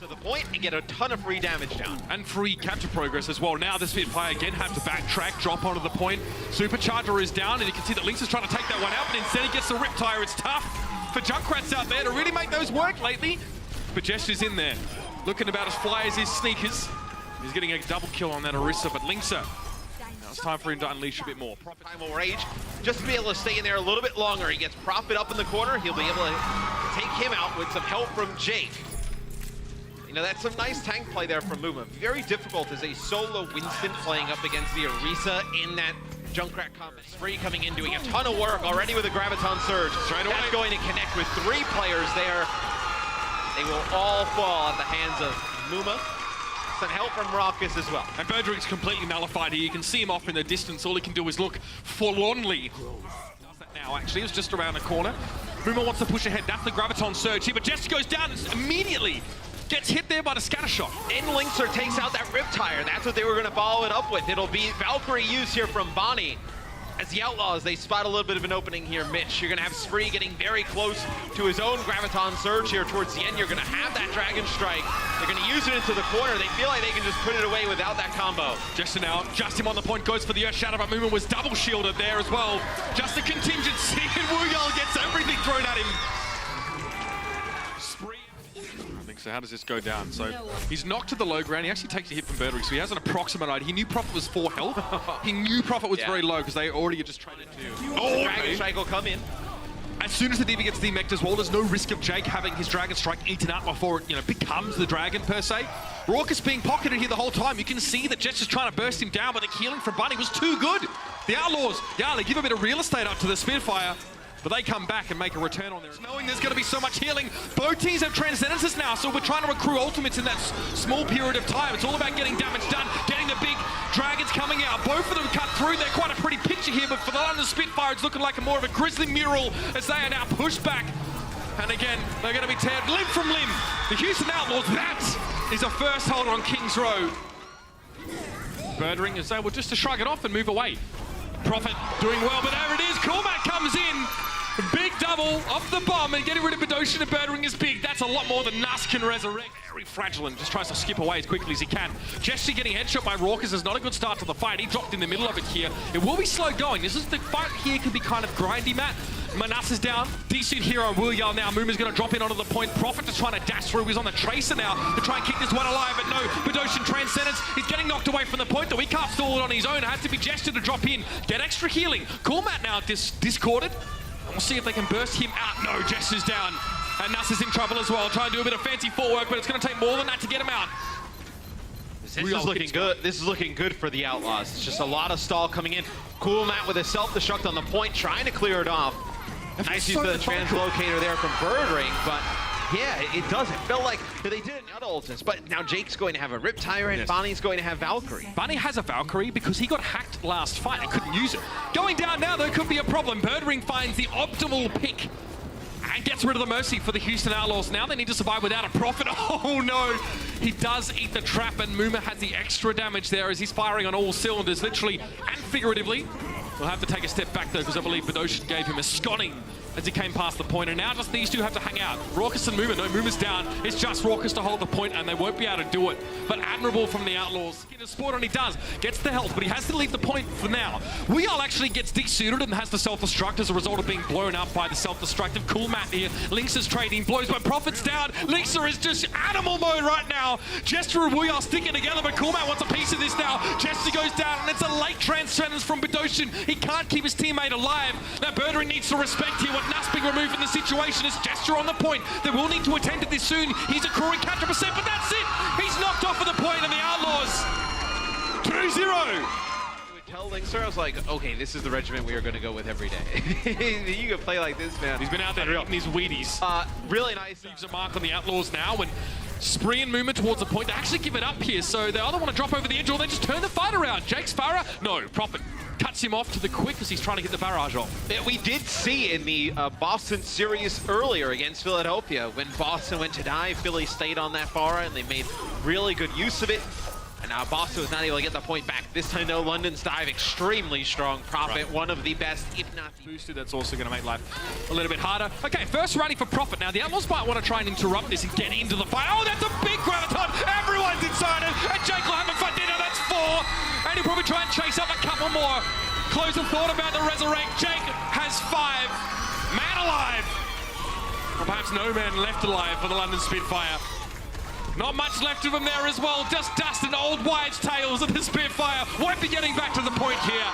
to the point and get a ton of free damage down. And free capture progress as well. Now the Spitfire again have to backtrack, drop onto the point. Supercharger is down, and you can see that Lynx is trying to take that one out, but instead he gets the Riptire. It's tough for Junkrats out there to really make those work lately. But Gesture's in there, looking about as fly as his sneakers. He's getting a double kill on that Orisa, but Lynxer, now it's time for him to unleash a bit more. Taimou Rage, just to be able to stay in there a little bit longer. He gets Prophet up in the corner. He'll be able to take him out with some help from Jake. You know, that's some nice tank play there from Muma. Very difficult as a solo Winston playing up against the Orisa in that Junkrat combat. Spree coming in, doing a ton of work already with a Graviton Surge. That's going to connect with 3 players there. They will all fall at the hands of Muma. Some help from Raucus as well. And Birdring's completely nullified here. You can see him off in the distance. All he can do is look forlornly. Does that now, actually. It was just around the corner. Muma wants to push ahead. That's the Graviton Surge here, but Jester goes down and immediately gets hit there by the scatter shot. And Lynxer takes out that Riptire. That's what they were going to follow it up with. It'll be Valkyrie use here from Bonnie. As the Outlaws, they spot a little bit of an opening here. Mitch, you're going to have Spree getting very close to his own Graviton Surge here towards the end. You're going to have that Dragon Strike. They're going to use it into the corner. They feel like they can just put it away without that combo. Just now, just him on the point, goes for the Earth Shadow, but Muma was double shielded there as well. Just a contingency, and Wuyal gets everything thrown at him. So how does this go down? So he's knocked to the low ground. He actually takes a hit from Birdring, so he has an approximate idea. He knew Prophet was 4 health. He knew Prophet was very low because they already just traded to. Oh, Dragon Strike will come in. As soon as the D.Va gets demeched as well, there's no risk of Jake having his Dragon Strike eaten out before it, becomes the Dragon per se. Raucus being pocketed here the whole time. You can see that Jet's just trying to burst him down, but the healing from Bunny was too good. The Outlaws, they give a bit of real estate up to the Spitfire. But they come back and make a return on there. Knowing there's going to be so much healing. Both teams have Transcendences now, so we're trying to accrue ultimates in that small period of time. It's all about getting damage done, getting the big dragons coming out. Both of them cut through. They're quite a pretty picture here, but for the London Spitfire, it's looking like more of a grisly mural as they are now pushed back. And again, they're going to be teared limb from limb. The Houston Outlaws, that is a first hold on Kings Row. Birdring is able just to shrug it off and move away. Prophet doing well, but there it is. Coolmat comes in. Big double off the bomb, and getting rid of Bidoshin and Birdring is big. That's a lot more than Nas can resurrect. Very fragile and just tries to skip away as quickly as he can. Jesse getting headshot by Raucus is not a good start to the fight. He dropped in the middle of it here. It will be slow going. This is the fight here can be kind of grindy, Matt. Manas is down. D-suit hero Wuyal now. Muma's going to drop in onto the point. Prophet just trying to dash through. He's on the Tracer now to try and keep this one alive, but no. Bidoshin Transcendence. He's getting knocked away from the point, though. He can't stall it on his own. It had to be Jester to drop in. Get extra healing. Coolmat now discorded. We'll see if they can burst him out. No, Jester's down. And Nuss is in trouble as well. Trying to do a bit of fancy footwork, but it's going to take more than that to get him out. This is looking good. This is looking good for the Outlaws. It's just a lot of stall coming in. Coolmat with a self-destruct on the point, trying to clear it off. Nice use of the translocator there from Birdring, but yeah, it does. It felt like they did it in other ultimates, but now Jake's going to have a Riptire and Bonnie's going to have Valkyrie. Bonnie has a Valkyrie because he got hacked last fight and couldn't use it. Going down now, though, could be a problem. Birdring finds the optimal pick and gets rid of the Mercy for the Houston Outlaws. Now they need to survive without a Prophet. Oh no, he does eat the trap, and Muma has the extra damage there as he's firing on all cylinders, literally and figuratively. We'll have to take a step back though, because I believe Bidoshin gave him a sconning as he came past the point, and now just these two have to hang out. Raucus and Muma. No, Muma's down. It's just Raucus to hold the point, and they won't be able to do it. But admirable from the Outlaws. In a sport, and he does. Gets the health, but he has to leave the point for now. Wuyal actually gets desuited and has to self-destruct as a result of being blown up by the self-destructive Coolmat here. Lynx is trading blows, but Prophet's down. Lynxer is just animal mode right now. Jester and Wuyal sticking together, but Coolmat wants a piece of this now. Jester goes down, and it's a late transcendence from Bidoshin. He can't keep his teammate alive. Now Birdring needs to respect here what Nuss being removed from the situation is Jester on the point. They will need to attend to this soon. He's accruing capture percent, but that's it. He's knocked off of the point, and the Outlaws 2-0. I would tell Lynxer, I was like, okay, this is the regiment we are going to go with every day. You can play like this, man. He's been out there eating these Wheaties. Really nice. Leaves a mark on the Outlaws now, and Spree and Muma towards the point. They actually give it up here, so they either want to drop over the edge or they just turn the fight around. Jake's Farah, no, Prophet cuts him off to the quick as he's trying to get the barrage off. Yeah, we did see in the Boston series earlier against Philadelphia, when Boston went to dive, Philly stayed on that Farah and they made really good use of it. And now Boston was not able to get the point back. This time, though, London's dive extremely strong. Prophet, one of the best, if not boosted. That's also going to make life a little bit harder. Okay, first rally for Prophet. Now, the Outlaws might want to try and interrupt this and get into the fight. Oh, that's a big grab one more closing thought about the Resurrect. Jake has 5. Man alive. Or perhaps no man left alive for the London Spitfire. Not much left of him there as well. Just dust and old wives' tales of the Spitfire. Won't be getting back to the point here.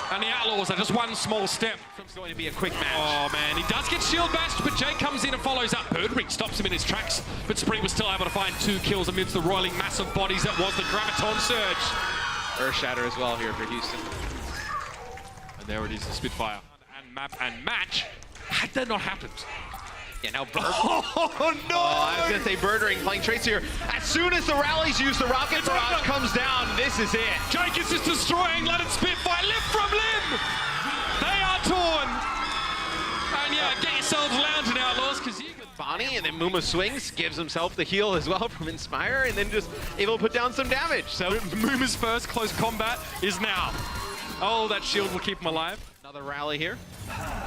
And the Outlaws are just one small step. It's going to be a quick match. Oh man, he does get shield bashed, but Jake comes in and follows up. Birdring stops him in his tracks, but Spree was still able to find 2 kills amidst the roiling mass of bodies that was the Graviton Surge. Earth Shatter as well here for Houston. And there it is, the Spitfire. And map and match. Had that not happened. Yeah, now Bird. Oh no! I was going to say Birdring playing traits here. As soon as the rallies use the rocket barrage comes down, this is it. Jake is just destroying London Spitfire limb from limb. They are torn. And yeah, get yourselves lounging, Outlaws, because you can... Bonnie, and then Muma swings, gives himself the heal as well from Inspire, and then just able to put down some damage. So Muma's first close combat is now. Oh, that shield will keep him alive. Another rally here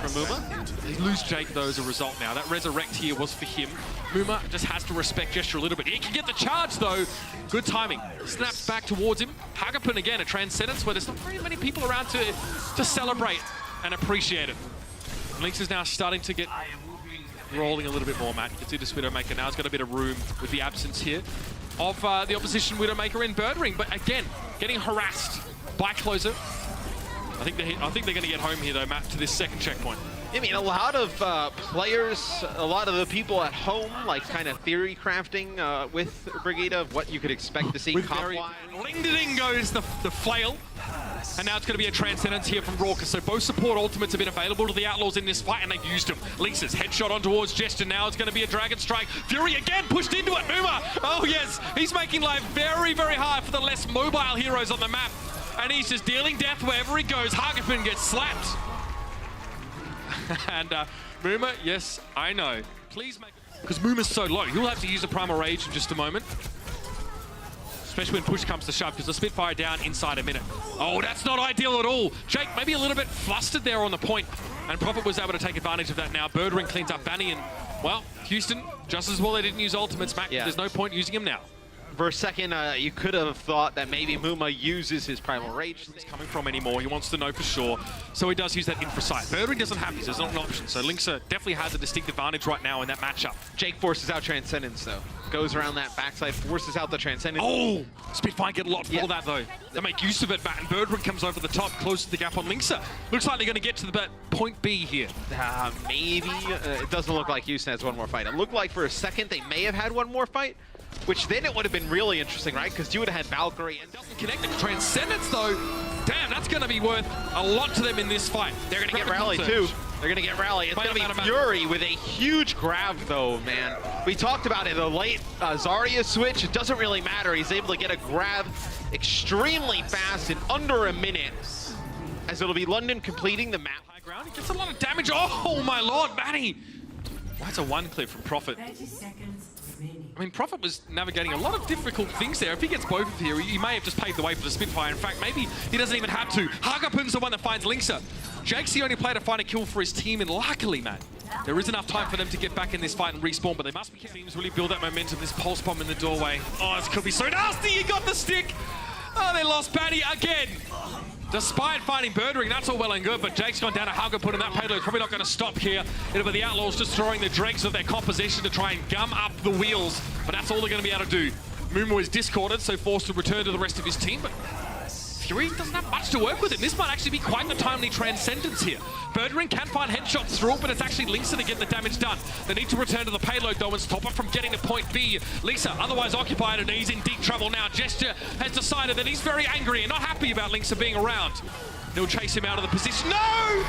from Muma. They lose Jake though as a result now. That Resurrect here was for him. Muma just has to respect Gesture a little bit. He can get the charge though. Good timing. Snaps back towards him. Hagapun again, a Transcendence where there's not very many people around to celebrate and appreciate it. Lynx is now starting to get rolling a little bit more, Matt. You can see this Widowmaker now has got a bit of room with the absence here of the opposition Widowmaker in Birdring. But again, getting harassed by Closer. I think they're going to get home here, though, Matt, to this second checkpoint. I mean, a lot of players, a lot of the people at home, like kind of theory crafting with Brigida of what you could expect to see comp-wise. Ling-ding goes the flail. And now it's going to be a Transcendence here from Raucus. So both support ultimates have been available to the Outlaws in this fight, and they've used them. Lynx's headshot on towards Gesture. Now it's going to be a Dragon Strike. Fury again pushed into it. Muma. Oh, yes. He's making life very, very hard for the less mobile heroes on the map. And he's just dealing death wherever he goes. Hagapun gets slapped. And Muma, yes, I know. Please make it. Because Muma's so low. He'll have to use a Primal Rage in just a moment. Especially when push comes to shove, because the Spitfire down inside a minute. Oh, that's not ideal at all. Jake maybe a little bit flustered there on the point, and Prophet was able to take advantage of that now. Birdring cleans up Banny, and, well, Houston, just as well they didn't use ultimates, Mac. Yeah. There's no point using him now. For a second, you could have thought that maybe Muma uses his Primal Rage. He's coming from anymore. He wants to know for sure. So he does use that infra sight. Birdring doesn't have this. It's not an option. So Lynxa definitely has a distinct advantage right now in that matchup. Jake forces out Transcendence, though. Goes around that backside, forces out the Transcendence. Oh! Spitfire get a lot for that, though. They make use of it, Matt, and Birdring comes over the top, closes the gap on Lynxa. Looks like they're going to get to the point B here. Maybe. It doesn't look like Houston has one more fight. It looked like for a second they may have had one more fight, which then it would have been really interesting, right? Because you would have had Valkyrie and doesn't connect the Transcendence, though. Damn, that's going to be worth a lot to them in this fight. They're going to get Rally, too. They're going to get Rally. It's going to be Fury with a huge grab, though, man. We talked about it, the late Zarya switch. It doesn't really matter. He's able to get a grab extremely fast in under a minute, as it'll be London completing the map. High ground, he gets a lot of damage. Oh, my lord, Manny. That's a one clip from Prophet. 30 seconds. I mean, Prophet was navigating a lot of difficult things there. If he gets both of here, he may have just paved the way for the Spitfire. In fact, maybe he doesn't even have to. Hagapun's the one that finds Lynxa. Jake's the only player to find a kill for his team, and luckily, Matt, there is enough time for them to get back in this fight and respawn, but they must be teams really build that momentum. This pulse bomb in the doorway. Oh, this could be so nasty. He got the stick. Oh, they lost Patty again. Despite finding Birdring, that's all well and good, but Jake's gone down to Hagapun, and that payload probably not going to stop here. It'll be the Outlaws just throwing the dregs of their composition to try and gum up the wheels, but that's all they're going to be able to do. Mumu is discorded, so forced to return to the rest of his team, but Fury doesn't have much to work with him. This might actually be quite the timely Transcendence here. Birdring can find headshots through it, but it's actually Lynxa to get the damage done. They need to return to the payload, though, and stop it from getting to point B. Lynxa, otherwise occupied, and he's in deep trouble now. Gesture has decided that he's very angry and not happy about Lynxa being around. They'll chase him out of the position. No!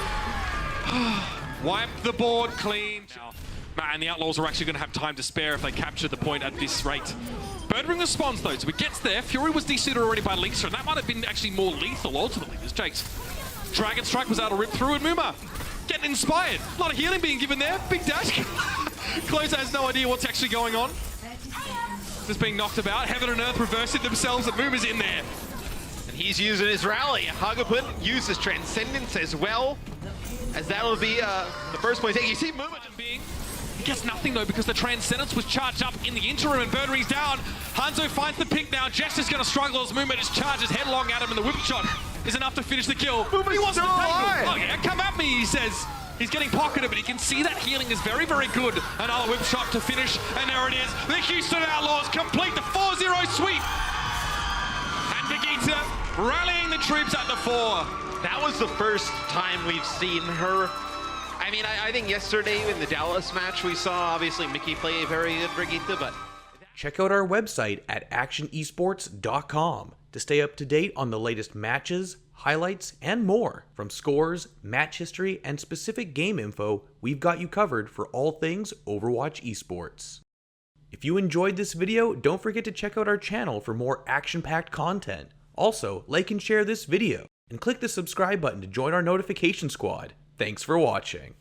Wipe the board clean. Man, the Outlaws are actually going to have time to spare if they capture the point at this rate. Birdring responds, though, so he gets there. Fury was de-suited already by Lynxa, and that might have been actually more lethal, ultimately, as Jake's Dragon Strike was able to rip through, and Muma getting inspired. A lot of healing being given there. Big dash. Closer has no idea what's actually going on. Just being knocked about. Heaven and Earth reversing themselves, and Muma's in there. And he's using his rally. Hagapun uses Transcendence as well, as that'll be the first point. You see Muma just being... He gets nothing, though, because the Transcendence was charged up in the interim, and Birdring's down. Hanzo finds the pick now. Jester's going to struggle as Muma just charges headlong at him in the whip shot. is enough to finish the kill. Muma's He wants to still take alive. him. Oh yeah, come at me, he says. He's getting pocketed, but you can see that healing is very, very good. Another whip shot to finish, and there it is. The Houston Outlaws complete the 4-0 sweep. And Vegeta rallying the troops at the 4. That was the first time we've seen her. I mean, I think yesterday in the Dallas match we saw, obviously, Mickey play a very good Brigitte, but... Check out our website at actionesports.com to stay up to date on the latest matches, highlights, and more. From scores, match history, and specific game info, we've got you covered for all things Overwatch esports. If you enjoyed this video, don't forget to check out our channel for more action-packed content. Also, like and share this video, and click the subscribe button to join our notification squad. Thanks for watching.